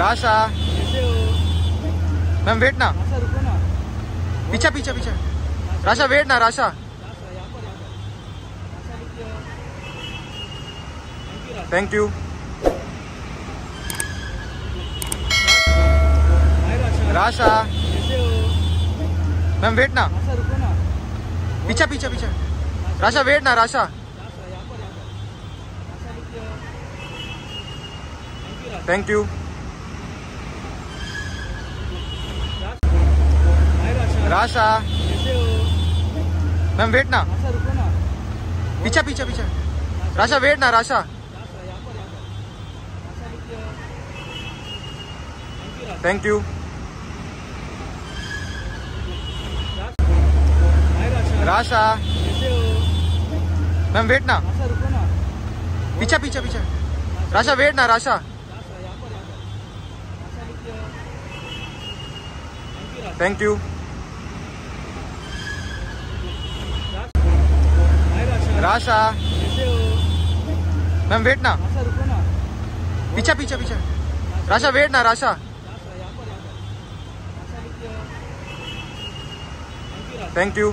राशा कैसे हो? Ma'am wait ना, राशा रुको ना। पीछे पीछे पीछे। राशा वेट ना, राशा राशा यहाँ पर राशा रुकिए। Thank you. Hi Rasha. Rasha कैसे हो? मैम वेट ना, राशा रुको ना। पीछे पीछे पीछे। राशा वेट ना, राशा राशा यहाँ पर राशा रुकिए। Thank you. Hi Rasha. Rasha कैसे हो? मैम वेट ना, राशा रुको ना। पीछे पीछे पीछे। राशा वेट ना, राशा राशा यहाँ पर राशा रुकिए। Thank you. Hi Rasha. Rasha कैसे हो? मैम वेट ना, राशा रुको ना। पीछे पीछे पीछे। राशा वेट ना, राशा राशा यहाँ पर राशा रुकिए। Thank you. Hi Rasha. Rasha कैसे हो? मैम वेट ना, राशा रुको ना। पीछे पीछे पीछे। राशा वेट ना, राशा राशा यहाँ पर राशा रुकिए। Thank you.